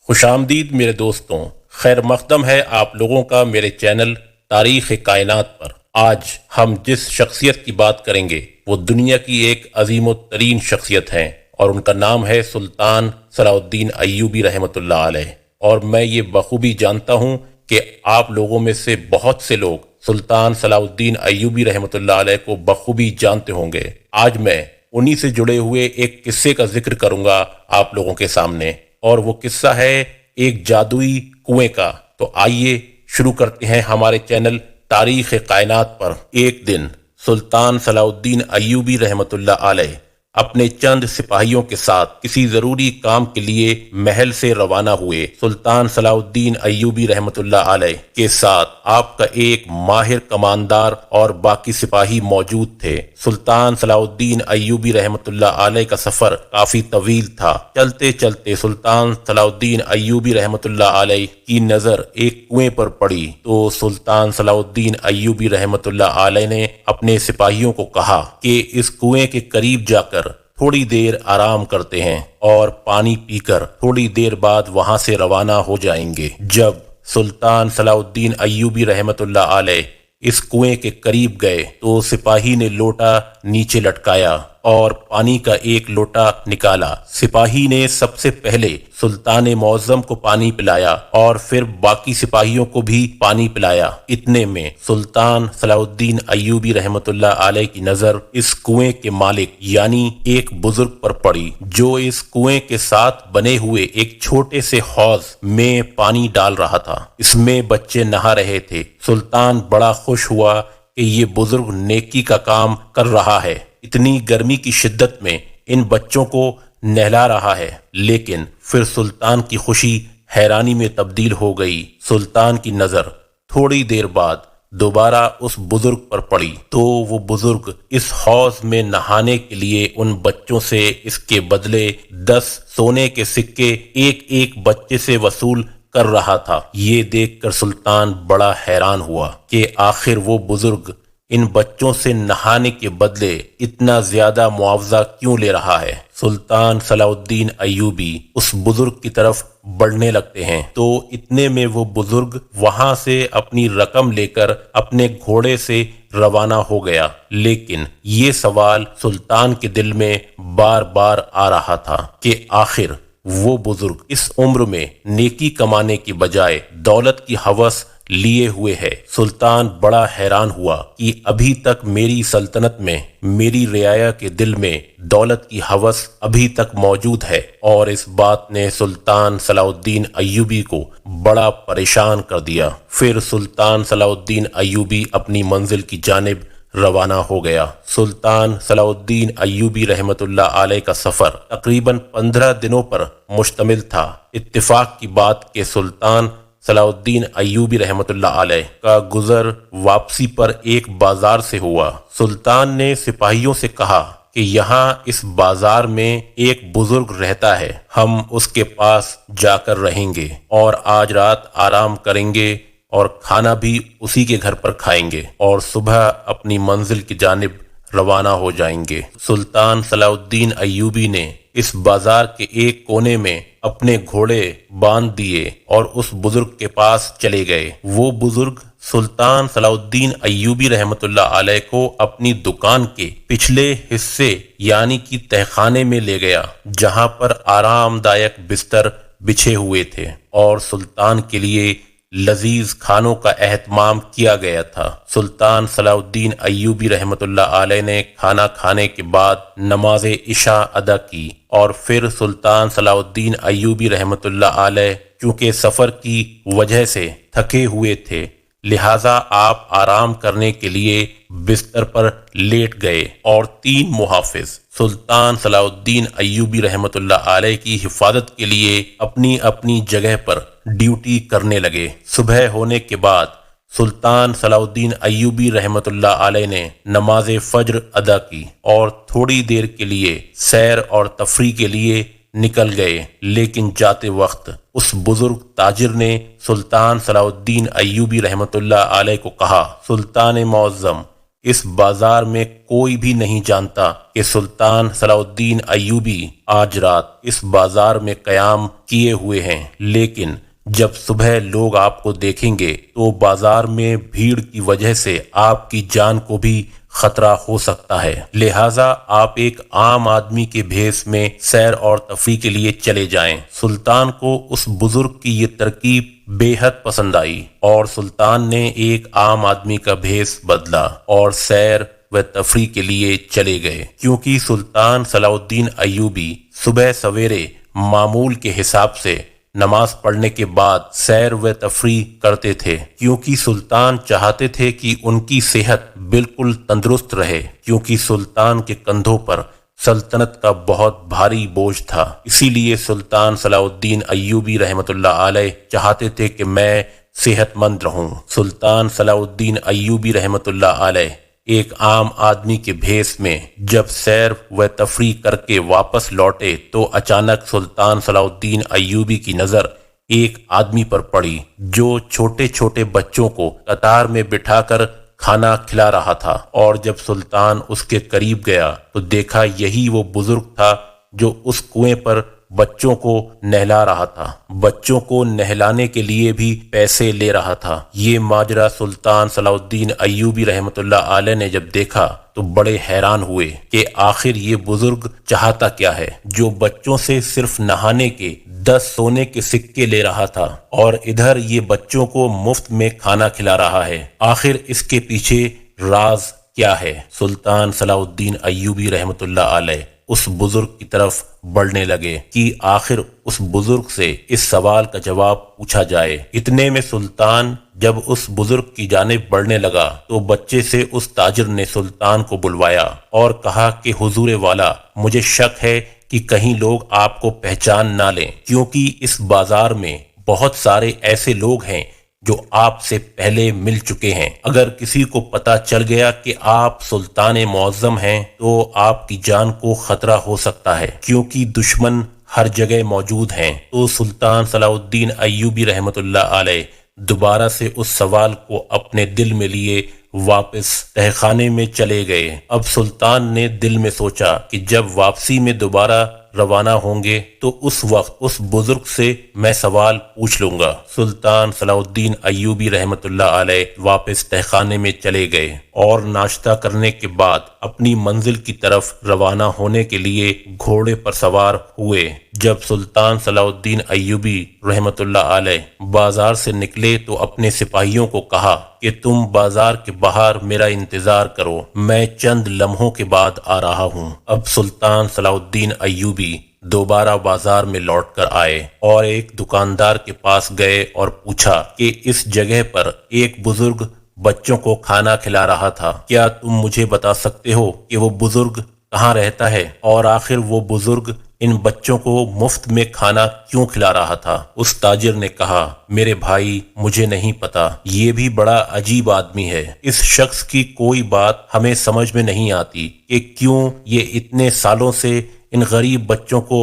خوش آمدید میرے دوستوں، خیر مقدم ہے آپ لوگوں کا میرے چینل تاریخ کائنات پر۔ آج ہم جس شخصیت کی بات کریں گے وہ دنیا کی ایک عظیم الترین شخصیت ہیں اور ان کا نام ہے سلطان صلاح الدین ایوبی رحمۃ اللہ علیہ۔ اور میں یہ بخوبی جانتا ہوں کہ آپ لوگوں میں سے بہت سے لوگ سلطان صلاح الدین ایوبی رحمۃ اللہ علیہ کو بخوبی جانتے ہوں گے۔ آج میں انہی سے جڑے ہوئے ایک قصے کا ذکر کروں گا آپ لوگوں کے سامنے، اور وہ قصہ ہے ایک جادوئی کنویں کا۔ تو آئیے شروع کرتے ہیں ہمارے چینل تاریخ کائنات پر۔ ایک دن سلطان صلاح الدین ایوبی رحمۃ اللہ علیہ اپنے چند سپاہیوں کے ساتھ کسی ضروری کام کے لیے محل سے روانہ ہوئے۔ سلطان صلاح الدین ایوبی رحمۃ اللہ علیہ کے ساتھ آپ کا ایک ماہر کماندار اور باقی سپاہی موجود تھے۔ سلطان صلاح الدین ایوبی رحمۃ اللہ علیہ کا سفر کافی طویل تھا۔ چلتے چلتے سلطان صلاح الدین ایوبی رحمۃ اللہ علیہ کی نظر ایک کنویں پر پڑی تو سلطان صلاح الدین ایوبی رحمۃ اللہ علیہ نے اپنے سپاہیوں کو کہا کہ اس کنویں کے قریب جا کر تھوڑی دیر آرام کرتے ہیں اور پانی پی کر تھوڑی دیر بعد وہاں سے روانہ ہو جائیں گے۔ جب سلطان صلاح الدین ایوبی رحمۃ اللہ علیہ اس کنویں کے قریب گئے تو سپاہی نے لوٹا نیچے لٹکایا اور پانی کا ایک لوٹا نکالا۔ سپاہی نے سب سے پہلے سلطان معظم کو پانی پلایا اور پھر باقی سپاہیوں کو بھی پانی پلایا۔ اتنے میں سلطان صلاح الدین ایوبی رحمۃ اللہ علیہ کی نظر اس کنویں کے مالک یعنی ایک بزرگ پر پڑی جو اس کنویں کے ساتھ بنے ہوئے ایک چھوٹے سے حوض میں پانی ڈال رہا تھا۔ اس میں بچے نہا رہے تھے۔ سلطان بڑا خوش ہوا کہ یہ بزرگ نیکی کا کام کر رہا ہے، اتنی گرمی کی شدت میں ان بچوں کو نہلا رہا ہے۔ لیکن پھر سلطان کی خوشی حیرانی میں تبدیل ہو گئی۔ سلطان کی نظر تھوڑی دیر بعد دوبارہ اس بزرگ پر پڑی تو وہ بزرگ اس حوض میں نہانے کے لیے ان بچوں سے اس کے بدلے 10 سونے کے سکے ایک ایک بچے سے وصول کر رہا تھا۔ یہ دیکھ کر سلطان بڑا حیران ہوا کہ آخر وہ بزرگ ان بچوں سے نہانے کے بدلے اتنا زیادہ معاوضہ کیوں لے رہا ہے۔ سلطان صلاح الدین ایوبی اس بزرگ کی طرف بڑھنے لگتے ہیں تو اتنے میں وہ بزرگ وہاں سے اپنی رقم لے کر اپنے گھوڑے سے روانہ ہو گیا۔ لیکن یہ سوال سلطان کے دل میں بار بار آ رہا تھا کہ آخر وہ بزرگ اس عمر میں نیکی کمانے کی بجائے دولت کی ہوس لیے ہوئے ہے۔ سلطان بڑا حیران ہوا کہ ابھی تک میری سلطنت میں میری رعایا کے دل میں دولت کی ہوس ابھی تک موجود ہے، اور اس بات نے سلطان صلاح الدین ایوبی کو بڑا پریشان کر دیا۔ پھر سلطان صلاح الدین ایوبی اپنی منزل کی جانب روانہ ہو گیا۔ سلطان صلاح الدین ایوبی رحمۃ اللہ علیہ کا سفر تقریباً 15 دنوں پر مشتمل تھا۔ اتفاق کی بات کہ سلطان صلاح الدین ایوبی رحمۃ اللہ علیہ کا گزر واپسی پر ایک بازار سے ہوا۔ سلطان نے سپاہیوں سے کہا کہ یہاں اس بازار میں ایک بزرگ رہتا ہے، ہم اس کے پاس جا کر رہیں گے اور آج رات آرام کریں گے اور کھانا بھی اسی کے گھر پر کھائیں گے اور صبح اپنی منزل کی جانب روانہ ہو جائیں گے۔ سلطان صلاح الدین ایوبی نے اس بازار کے ایک کونے میں اپنے گھوڑے باندھ دیے اور اس بزرگ کے پاس چلے گئے۔ وہ بزرگ سلطان صلاح الدین ایوبی رحمۃ اللہ علیہ کو اپنی دکان کے پچھلے حصے یعنی کہ تہخانے میں لے گیا جہاں پر آرام دائق بستر بچھے ہوئے تھے اور سلطان کے لیے لذیذ کھانوں کا اہتمام کیا گیا تھا۔ سلطان صلاح الدین ایوبی رحمۃ اللہ علیہ نے کھانا کھانے کے بعد نماز عشاء ادا کی اور پھر سلطان صلاح الدین ایوبی رحمۃ اللہ علیہ چونکہ سفر کی وجہ سے تھکے ہوئے تھے لہٰذا آپ آرام کرنے کے لیے بستر پر لیٹ گئے اور 3 محافظ سلطان صلاح الدین ایوبی رحمۃ اللہ علیہ کی حفاظت کے لیے اپنی اپنی جگہ پر ڈیوٹی کرنے لگے۔ صبح ہونے کے بعد سلطان صلاح الدین ایوبی رحمۃ اللہ علیہ نے نماز فجر ادا کی اور تھوڑی دیر کے لیے سیر اور تفریح کے لیے نکل گئے۔ لیکن جاتے وقت اس بزرگ تاجر نے سلطان صلاح الدین ایوبی رحمۃ اللہ علیہ کو کہا، سلطان معظم، اس بازار میں کوئی بھی نہیں جانتا کہ سلطان صلاح الدین ایوبی آج رات اس بازار میں قیام کیے ہوئے ہیں، لیکن جب صبح لوگ آپ کو دیکھیں گے تو بازار میں بھیڑ کی وجہ سے آپ کی جان کو بھی خطرہ ہو سکتا ہے، لہٰذا آپ ایک عام آدمی کے بھیس میں سیر اور تفریح کے لیے چلے جائیں۔ سلطان کو اس بزرگ کی یہ ترکیب بے حد پسند آئی اور سلطان نے ایک عام آدمی کا بھیس بدلا اور سیر و تفریح کے لیے چلے گئے، کیونکہ سلطان صلاح الدین ایوبی صبح سویرے معمول کے حساب سے نماز پڑھنے کے بعد سیر و تفریح کرتے تھے، کیونکہ سلطان چاہتے تھے کہ ان کی صحت بالکل تندرست رہے، کیونکہ سلطان کے کندھوں پر سلطنت کا بہت بھاری بوجھ تھا۔ اسی لیے سلطان صلاح الدین ایوبی رحمۃ اللہ علیہ چاہتے تھے کہ میں صحت مند رہوں۔ سلطان صلاح الدین ایوبی رحمۃ اللہ علیہ ایک عام آدمی کے بھیس میں جب سیر و تفریح کر کے واپس لوٹے تو اچانک سلطان صلاح الدین ایوبی کی نظر ایک آدمی پر پڑی جو چھوٹے چھوٹے بچوں کو قطار میں بٹھا کر کھانا کھلا رہا تھا، اور جب سلطان اس کے قریب گیا تو دیکھا یہی وہ بزرگ تھا جو اس کنویں پر بچوں کو نہلا رہا تھا، بچوں کو نہلانے کے لیے بھی پیسے لے رہا تھا۔ یہ ماجرا سلطان صلاح الدین ایوبی رحمۃ اللہ علیہ نے جب دیکھا تو بڑے حیران ہوئے کہ آخر یہ بزرگ چاہتا کیا ہے، جو بچوں سے صرف نہانے کے 10 سونے کے سکے لے رہا تھا اور ادھر یہ بچوں کو مفت میں کھانا کھلا رہا ہے۔ آخر اس کے پیچھے راز کیا ہے؟ سلطان صلاح الدین ایوبی رحمۃ اللہ علیہ اس بزرگ کی طرف بڑھنے لگے کہ آخر اس بزرگ سے اس سوال کا جواب پوچھا جائے۔ اتنے میں سلطان جب اس بزرگ کی جانب بڑھنے لگا تو بچے سے اس تاجر نے سلطان کو بلوایا اور کہا کہ حضور والا، مجھے شک ہے کہ کہیں لوگ آپ کو پہچان نہ لیں، کیونکہ اس بازار میں بہت سارے ایسے لوگ ہیں جو آپ سے پہلے مل چکے ہیں۔ اگر کسی کو پتہ چل گیا کہ آپ سلطان معظم ہیں تو آپ کی جان کو خطرہ ہو سکتا ہے، کیونکہ دشمن ہر جگہ موجود ہیں۔ تو سلطان صلاح الدین ایوبی رحمۃ اللہ علیہ دوبارہ سے اس سوال کو اپنے دل میں لیے واپس تہخانے میں چلے گئے۔ اب سلطان نے دل میں سوچا کہ جب واپسی میں دوبارہ روانہ ہوں گے تو اس وقت اس بزرگ سے میں سوال پوچھ لوں گا۔ سلطان صلاح الدین ایوبی رحمۃ اللہ علیہ واپس تہخانے میں چلے گئے اور ناشتہ کرنے کے بعد اپنی منزل کی طرف روانہ ہونے کے لیے گھوڑے پر سوار ہوئے۔ جب سلطان صلاح الدین ایوبی رحمۃ اللہ علیہ بازار سے نکلے تو اپنے سپاہیوں کو کہا کہ تم بازار کے باہر میرا انتظار کرو، میں چند لمحوں کے بعد آ رہا ہوں۔ اب سلطان صلاح الدین ایوبی دوبارہ بازار میں لوٹ کر آئے اور ایک دکاندار کے پاس گئے اور پوچھا کہ اس جگہ پر ایک بزرگ بچوں کو کھانا کھلا رہا تھا، کیا تم مجھے بتا سکتے ہو کہ وہ بزرگ کہاں رہتا ہے اور آخر وہ بزرگ ان بچوں کو مفت میں کھانا کیوں کھلا رہا تھا؟ اس تاجر نے کہا، میرے بھائی مجھے نہیں پتا، یہ بھی بڑا عجیب آدمی ہے۔ اس شخص کی کوئی بات ہمیں سمجھ میں نہیں آتی کہ کیوں یہ اتنے سالوں سے ان غریب بچوں کو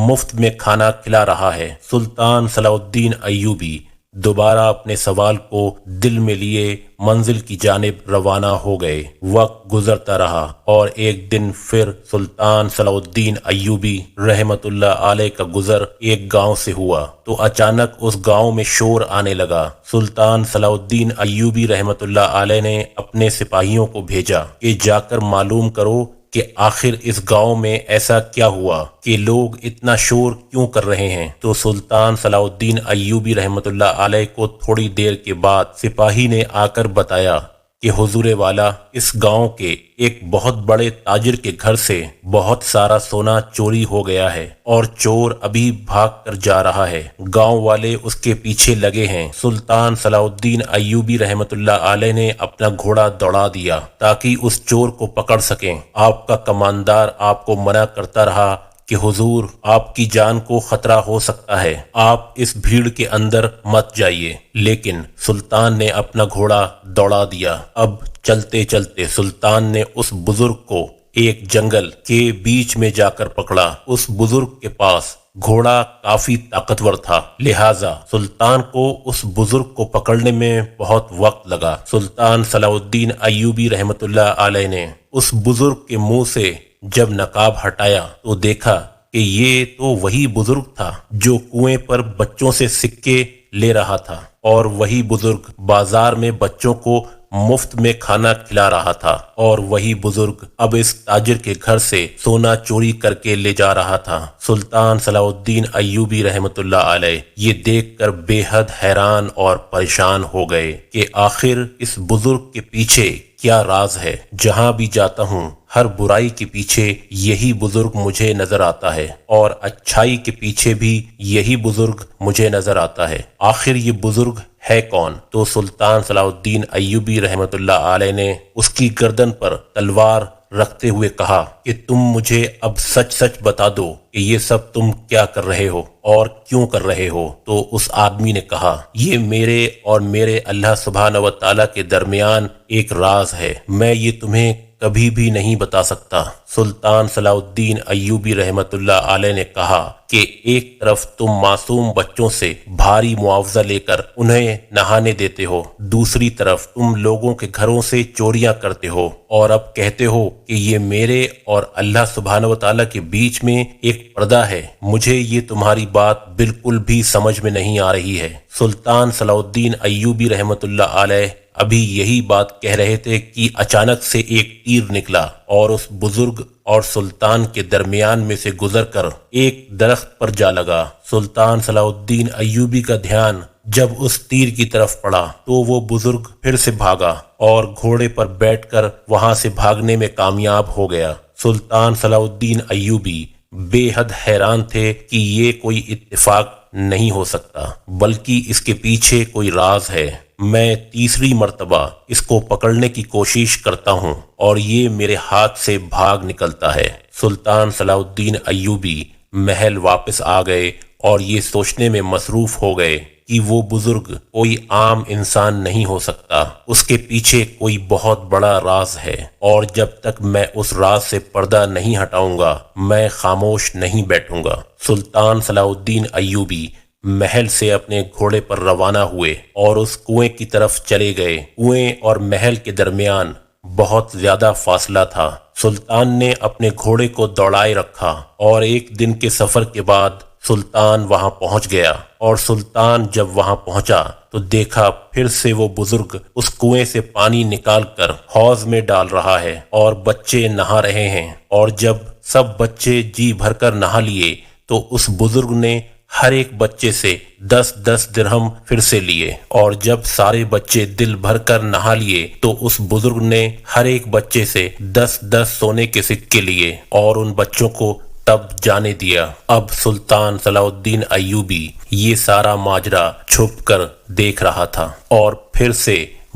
مفت میں کھانا کھلا رہا ہے۔ سلطان صلاح الدین ایوبی دوبارہ اپنے سوال کو دل میں لیے منزل کی جانب روانہ ہو گئے۔ وقت گزرتا رہا اور ایک دن پھر سلطان صلاح الدین ایوبی رحمت اللہ علیہ کا گزر ایک گاؤں سے ہوا تو اچانک اس گاؤں میں شور آنے لگا۔ سلطان صلاح الدین ایوبی رحمت اللہ علیہ نے اپنے سپاہیوں کو بھیجا کہ جا کر معلوم کرو کہ آخر اس گاؤں میں ایسا کیا ہوا کہ لوگ اتنا شور کیوں کر رہے ہیں۔ تو سلطان صلاح الدین ایوبی رحمت اللہ علیہ کو تھوڑی دیر کے بعد سپاہی نے آ کر بتایا کہ حضور والا، اس گاؤں کے ایک بہت بڑے تاجر کے گھر سے بہت سارا سونا چوری ہو گیا ہے اور چور ابھی بھاگ کر جا رہا ہے، گاؤں والے اس کے پیچھے لگے ہیں۔ سلطان صلاح الدین ایوبی رحمت اللہ علیہ نے اپنا گھوڑا دوڑا دیا تاکہ اس چور کو پکڑ سکیں۔ آپ کا کماندار آپ کو منع کرتا رہا کہ حضور، آپ کی جان کو خطرہ ہو سکتا ہے، آپ اس بھیڑ کے اندر مت جائیے، لیکن سلطان نے اپنا گھوڑا دوڑا دیا۔ اب چلتے چلتے سلطان نے اس بزرگ کو ایک جنگل کے بیچ میں جا کر پکڑا۔ اس بزرگ کے پاس گھوڑا کافی طاقتور تھا، لہٰذا سلطان کو اس بزرگ کو پکڑنے میں بہت وقت لگا۔ سلطان صلاح الدین ایوبی رحمۃ اللہ علیہ نے اس بزرگ کے منہ سے جب نقاب ہٹایا تو دیکھا کہ یہ تو وہی بزرگ تھا جو کنویں پر بچوں سے سکے لے رہا تھا، اور وہی بزرگ بازار میں بچوں کو مفت میں کھانا کھلا رہا تھا، اور وہی بزرگ اب اس تاجر کے گھر سے سونا چوری کر کے لے جا رہا تھا۔ سلطان صلاح الدین ایوبی رحمۃ اللہ علیہ یہ دیکھ کر بے حد حیران اور پریشان ہو گئے کہ آخر اس بزرگ کے پیچھے کیا راز ہے۔ جہاں بھی جاتا ہوں ہر برائی کے پیچھے یہی بزرگ مجھے نظر آتا ہے، اور اچھائی کے پیچھے بھی یہی بزرگ مجھے نظر آتا ہے۔ آخر یہ بزرگ ہے کون؟ تو سلطان صلاح الدین ایوبی رحمۃ اللہ علیہ نے اس کی گردن پر تلوار رکھتے ہوئے کہا کہ تم مجھے اب سچ سچ بتا دو کہ یہ سب تم کیا کر رہے ہو اور کیوں کر رہے ہو۔ تو اس آدمی نے کہا، یہ میرے اور میرے اللہ سبحانہ و تعالیٰ کے درمیان ایک راز ہے، میں یہ تمہیں کبھی بھی نہیں بتا سکتا۔ سلطان صلاح الدین ایوبی رحمۃ اللہ علیہ نے کہا کہ ایک طرف تم معصوم بچوں سے بھاری معاوضہ لے کر انہیں نہانے دیتے ہو، دوسری طرف تم لوگوں کے گھروں سے چوریاں کرتے ہو، اور اب کہتے ہو کہ یہ میرے اور اللہ سبحانہ و تعالیٰ کے بیچ میں ایک پردہ ہے۔ مجھے یہ تمہاری بات بالکل بھی سمجھ میں نہیں آ رہی ہے۔ سلطان صلاح الدین ایوبی رحمۃ اللہ علیہ ابھی یہی بات کہہ رہے تھے کہ اچانک سے ایک تیر نکلا اور اس بزرگ اور سلطان کے درمیان میں سے گزر کر ایک درخت پر جا لگا۔ سلطان صلاح الدین ایوبی کا دھیان جب اس تیر کی طرف پڑا تو وہ بزرگ پھر سے بھاگا اور گھوڑے پر بیٹھ کر وہاں سے بھاگنے میں کامیاب ہو گیا۔ سلطان صلاح الدین ایوبی بے حد حیران تھے کہ یہ کوئی اتفاق نہیں ہو سکتا، بلکہ اس کے پیچھے کوئی راز ہے۔ میں تیسری مرتبہ اس کو پکڑنے کی کوشش کرتا ہوں اور یہ میرے ہاتھ سے بھاگ نکلتا ہے۔ سلطان صلاح الدین ایوبی محل واپس آ گئے اور یہ سوچنے میں مصروف ہو گئے کہ وہ بزرگ کوئی عام انسان نہیں ہو سکتا، اس کے پیچھے کوئی بہت بڑا راز ہے، اور جب تک میں اس راز سے پردہ نہیں ہٹاؤں گا میں خاموش نہیں بیٹھوں گا۔ سلطان صلاح الدین ایوبی محل سے اپنے گھوڑے پر روانہ ہوئے اور اس کنویں کی طرف چلے گئے۔ کنویں اور محل کے درمیان بہت زیادہ فاصلہ تھا۔ سلطان نے اپنے گھوڑے کو دوڑائے رکھا اور ایک دن کے سفر کے بعد سلطان وہاں پہنچ گیا، اور سلطان جب وہاں پہنچا تو دیکھا پھر سے وہ بزرگ اس کنویں سے پانی نکال کر حوض میں ڈال رہا ہے اور بچے نہا رہے ہیں، اور جب سب بچے جی بھر کر نہا لیے تو اس بزرگ نے ہر ایک بچے سے 10 درہم پھر سے لیے، اور جب سارے بچے دل بھر کر نہا لیے تو اس بزرگ نے ہر ایک بچے سے 10 سونے کے سکے لیے اور ان بچوں کو تب جانے دیا۔ اب سلطان صلاح الدین ایوبی یہ سارا ماجرا چھپ کر دیکھ رہا تھا، اور پھر سے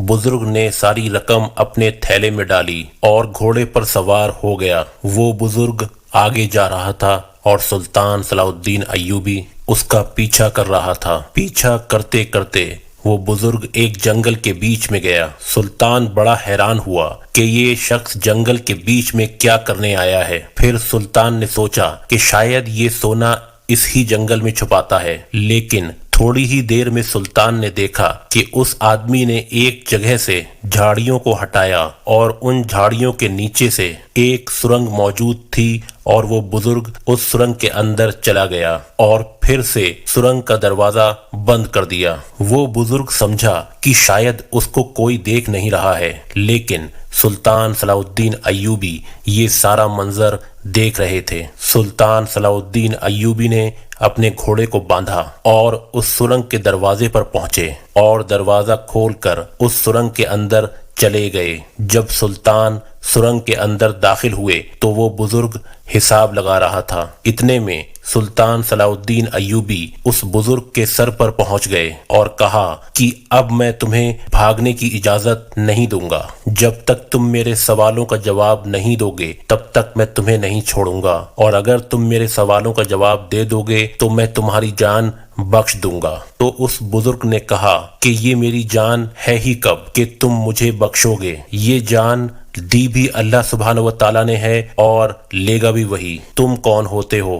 بزرگ نے ساری رقم اپنے تھیلے میں ڈالی اور گھوڑے پر سوار ہو گیا۔ وہ بزرگ آگے جا رہا تھا اور سلطان صلاح الدین ایوبی اس کا پیچھا کر رہا تھا۔ پیچھا کرتے کرتے وہ بزرگ ایک جنگل کے بیچ میں گیا۔ سلطان بڑا حیران ہوا کہ یہ شخص جنگل کے بیچ میں کیا کرنے آیا ہے۔ پھر سلطان نے سوچا کہ شاید یہ سونا اس ہی جنگل میں چھپاتا ہے، لیکن تھوڑی ہی دیر میں سلطان نے دیکھا کہ اس آدمی نے ایک جگہ سے جھاڑیوں کو ہٹایا اور ان جھاڑیوں کے نیچے سے ایک سرنگ موجود تھی، اور وہ بزرگ اس سرنگ کے اندر چلا گیا اور پھر سے سرنگ کا دروازہ بند کر دیا۔ وہ بزرگ سمجھا کہ شاید اس کو کوئی دیکھ نہیں رہا ہے، لیکن سلطان صلاح الدین ایوبی یہ سارا منظر دیکھ رہے تھے۔ سلطان صلاح الدین ایوبی نے اپنے گھوڑے کو باندھا اور اس سرنگ کے دروازے پر پہنچے اور دروازہ کھول کر اس سرنگ کے اندر چلے گئے۔ جب سلطان سرنگ کے اندر داخل ہوئے تو وہ بزرگ حساب لگا رہا تھا۔ اتنے میں سلطان صلاح الدین ایوبی اس بزرگ کے سر پر پہنچ گئے اور کہا کہ اب میں تمہیں بھاگنے کی اجازت نہیں دوں گا۔ جب تک تم میرے سوالوں کا جواب نہیں دو گے تب تک میں تمہیں نہیں چھوڑوں گا، اور اگر تم میرے سوالوں کا جواب دے دو گے تو میں تمہاری جان بخش دوں گا۔ تو اس بزرگ نے کہا کہ یہ میری جان ہے ہی کب کہ تم مجھے بخشو گے؟ یہ جان دی بھی اللہ سبحانہ و تعالیٰ نے ہے اور لے گا بھی وہی۔ تم کون ہوتے ہو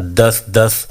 10-10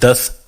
10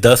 10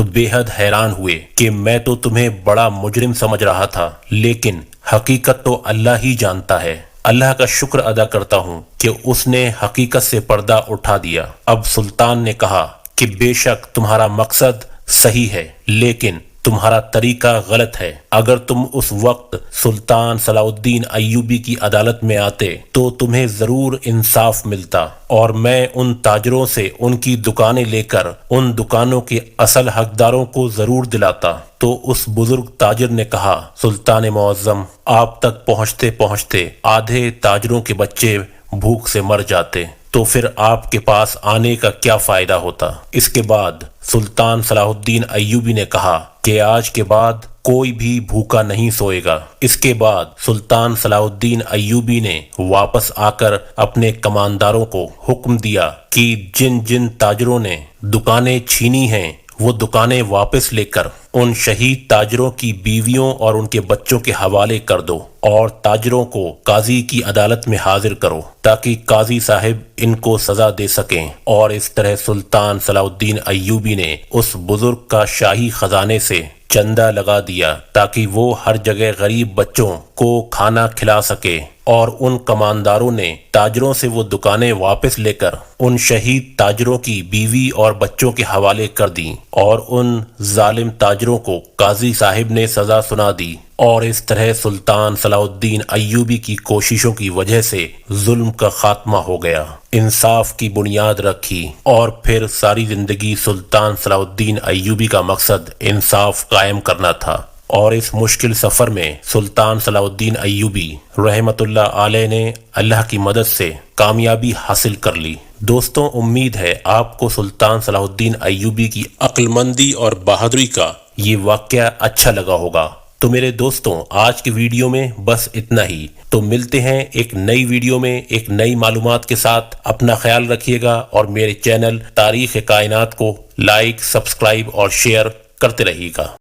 تو بے حد حیران ہوئے کہ میں تو تمہیں بڑا مجرم سمجھ رہا تھا، لیکن حقیقت تو اللہ ہی جانتا ہے۔ اللہ کا شکر ادا کرتا ہوں کہ اس نے حقیقت سے پردہ اٹھا دیا۔ اب سلطان نے کہا کہ بے شک تمہارا مقصد صحیح ہے، لیکن تمہارا طریقہ غلط ہے۔ اگر تم اس وقت سلطان صلاح الدین ایوبی کی عدالت میں آتے تو تمہیں ضرور انصاف ملتا، اور میں ان تاجروں سے ان کی دکانیں لے کر ان دکانوں کے اصل حقداروں کو ضرور دلاتا۔ تو اس بزرگ تاجر نے کہا، سلطان معظم، آپ تک پہنچتے پہنچتے آدھے تاجروں کے بچے بھوک سے مر جاتے، تو پھر آپ کے پاس آنے کا کیا فائدہ ہوتا؟ اس کے بعد سلطان صلاح الدین ایوبی نے کہا کہ آج کے بعد کوئی بھی بھوکا نہیں سوئے گا۔ اس کے بعد سلطان صلاح الدین ایوبی نے واپس آ کر اپنے کمانداروں کو حکم دیا کہ جن جن تاجروں نے دکانیں چھینی ہیں وہ دکانیں واپس لے کر ان شہید تاجروں کی بیویوں اور ان کے بچوں کے حوالے کر دو، اور تاجروں کو قاضی کی عدالت میں حاضر کرو تاکہ قاضی صاحب ان کو سزا دے سکیں۔ اور اس طرح سلطان صلاح الدین ایوبی نے اس بزرگ کا شاہی خزانے سے چندہ لگا دیا تاکہ وہ ہر جگہ غریب بچوں کو کھانا کھلا سکے، اور ان کمانداروں نے تاجروں سے وہ دکانیں واپس لے کر ان شہید تاجروں کی بیوی اور بچوں کے حوالے کر دیں، اور ان ظالم تاجروں کو قاضی صاحب نے سزا سنا دی۔ اور اس طرح سلطان صلاح الدین ایوبی کی کوششوں کی وجہ سے ظلم کا خاتمہ ہو گیا، انصاف کی بنیاد رکھی، اور پھر ساری زندگی سلطان صلاح الدین ایوبی کا مقصد انصاف قائم کرنا تھا۔ اور اس مشکل سفر میں سلطان صلاح الدین ایوبی رحمت اللہ علیہ نے اللہ کی مدد سے کامیابی حاصل کر لی۔ دوستوں، امید ہے آپ کو سلطان صلاح الدین ایوبی کی عقل مندی اور بہادری کا یہ واقعہ اچھا لگا ہوگا۔ تو میرے دوستوں، آج کی ویڈیو میں بس اتنا ہی۔ تو ملتے ہیں ایک نئی ویڈیو میں ایک نئی معلومات کے ساتھ۔ اپنا خیال رکھیے گا، اور میرے چینل تاریخ کائنات کو لائک، سبسکرائب اور شیئر کرتے رہیے گا۔